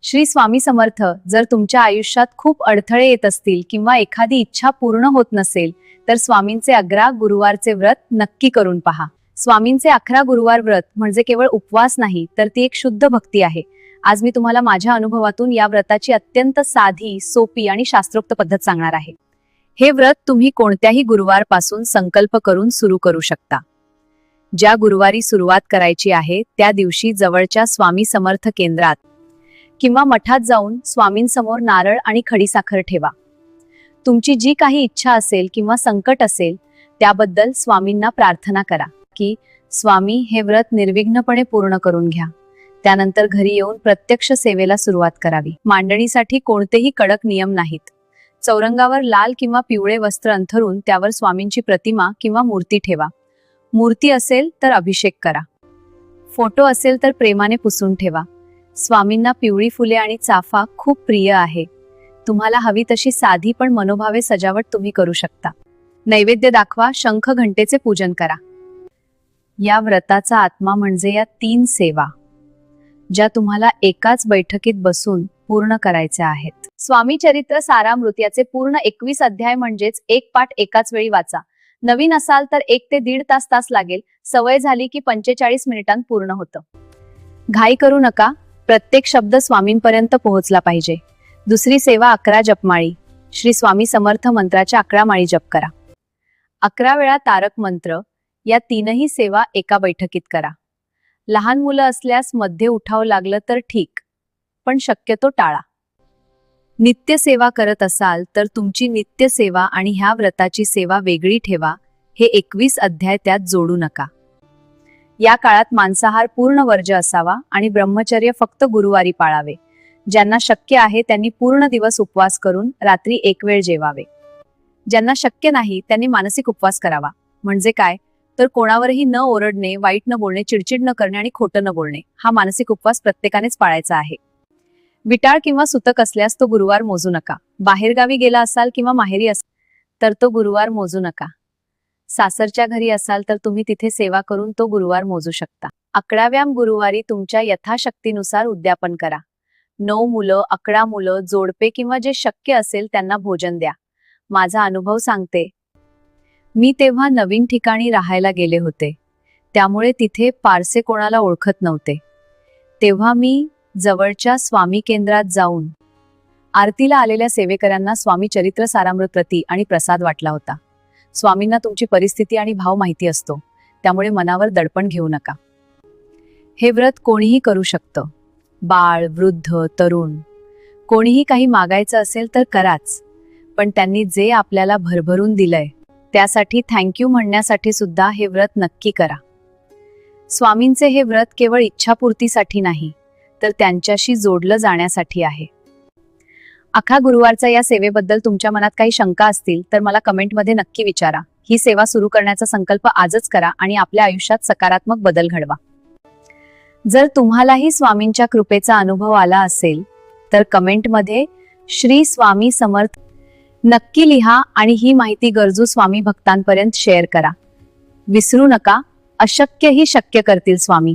श्री स्वामी समर्थ. जर तुमच्या आयुष्यात खूप अडथळे येत असतील किंवा एखादी इच्छा पूर्ण होत नसेल तर स्वामींचे 11 गुरुवारचे व्रत नक्की करून पहा. स्वामींचे 11 गुरुवार व्रत म्हणजे केवळ उपवास नाही, तर ती एक शुद्ध भक्ती आहे. आज मी तुम्हाला माझ्या अनुभवातून या व्रताची अत्यंत साधी, सोपी आणि शास्त्रोक्त पद्धत सांगणार आहे. हे व्रत तुम्ही कोणत्याही गुरुवारपासून संकल्प करून सुरू करू शकता. ज्या गुरुवारी सुरुवात करायची आहे त्या दिवशी जवळच्या स्वामी समर्थ केंद्रात किंवा मठात जाऊन स्वामींसमोर नारळ आणि खडीसाखर ठेवा. तुमची जी काही इच्छा असेल किंवा संकट असेल त्याबद्दल स्वामींना प्रार्थना करा की स्वामी हे व्रत निर्विघ्नपणे पूर्ण करून घ्या. त्यानंतर घरी येऊन प्रत्यक्ष सेवेला सुरुवात करावी. मांडणीसाठी कोणतेही कडक नियम नाहीत. चौरंगावर लाल किंवा पिवळे वस्त्र अंथरून त्यावर स्वामींची प्रतिमा किंवा मूर्ती ठेवा. मूर्ती असेल तर अभिषेक करा. फोटो असेल तर प्रेमाने पुसून ठेवा. स्वामींना पिवळी फुले आणि चाफा खूप प्रिय आहे. तुम्हाला हवी तशी साधी पण मनोभावे सजावट तुम्ही करू शकता. नैवेद्य दाखवा, शंख घंटेचे पूजन करा. या व्रताचा आत्मा म्हणजे या 3 सेवा ज्या तुम्हाला एकाच बैठकीत बसून पूर्ण करायच्या आहेत. स्वामी चरित्र सारामृत याचे पूर्ण 21 अध्याय म्हणजेच एक पाठ एकाच वेळी वाचा. नवीन असाल तर 1 ते 1.5 तास लागेल. सवय झाली की 45 मिनिटांत पूर्ण होतं. घाई करू नका. प्रत्येक शब्द स्वामींपर्यंत पोहोचला पाहिजे. दुसरी सेवा 11 जपमाळी. श्री स्वामी समर्थ मंत्राच्या 11 माळी जप करा. 11 वेळा तारक मंत्र. या 3ही सेवा एका बैठकीत करा. लहान मुलं असल्यास मध्ये उठावं लागलं तर ठीक, पण शक्यतो टाळा. नित्य सेवा करत असाल तर तुमची नित्य सेवा आणि ह्या व्रताची सेवा वेगळी ठेवा. हे 21 अध्याय त्यात जोडू नका. या काळात मांसाहार पूर्ण वर्ज्य असावा आणि ब्रह्मचर्य फक्त गुरुवारी पाळावे. ज्यांना शक्य आहे त्यांनी पूर्ण दिवस उपवास करून रात्री 1 वेळ जेवावे. ज्यांना शक्य नाही त्यांनी मानसिक उपवास करावा. म्हणजे काय तर कोणावरही न ओरडणे, वाईट न बोलणे, चिडचिड न करणे आणि खोटं न बोलणे. हा मानसिक उपवास प्रत्येकानेच पाळायचा आहे. विटाळ किंवा सुतक असल्यास तो गुरुवार मोजू नका. बाहेरगावी गेला असाल किंवा माहेरी असाल तर तो गुरुवार मोजू नका. सासरच्या घरी असाल तर तुम्ही तिथे सेवा करून तो गुरुवार मोजू शकता. 11व्या गुरुवारी तुमच्या यथाशक्तीनुसार उद्यापन करा. 9 मुलं, 11 मुलं, जोडपे किंवा जे शक्य असेल त्यांना भोजन द्या. माझा अनुभव सांगते. मी तेव्हा नवीन ठिकाणी राहायला गेले होते, त्यामुळे तिथे फारसे कोणाला ओळखत नव्हते. तेव्हा मी जवळच्या स्वामी केंद्रात जाऊन आरतीला आलेल्या सेवेकऱ्यांना स्वामी चरित्र सारामृत प्रती आणि प्रसाद वाटला होता. स्वामींना तुमची परिस्थिती आणि भाव माहिती असतो, त्यामुळे मनावर दडपण घेऊ नका. हे व्रत कोणीही करू शकतं. बाळ, वृद्ध, तरुण, कोणीही काही मागायचं असेल तर कराच. पण त्यांनी जे आपल्याला भरभरून दिलंय त्यासाठी थँक्यू म्हणण्यासाठी सुद्धा हे व्रत नक्की करा. स्वामींचे हे व्रत केवळ इच्छापूर्तीसाठी नाही, तर त्यांच्याशी जोडलं जाण्यासाठी आहे. 11 गुरुवारचा या सेवेबद्दल तुमच्या मनात काही शंका असतील तर मला कमेंटमध्ये नक्की विचारा. ही सेवा सुरू करण्याचा संकल्प आजच करा आणि आपल्या आयुष्यात सकारात्मक बदल घडवा. जर तुम्हालाही स्वामींच्या कृपेचा अनुभव आला असेल तर कमेंटमध्ये श्री स्वामी समर्थ नक्की लिहा आणि ही माहिती गरजू स्वामी भक्तांपर्यंत शेअर करा. विसरू नका, अशक्य ही शक्य करतील स्वामी.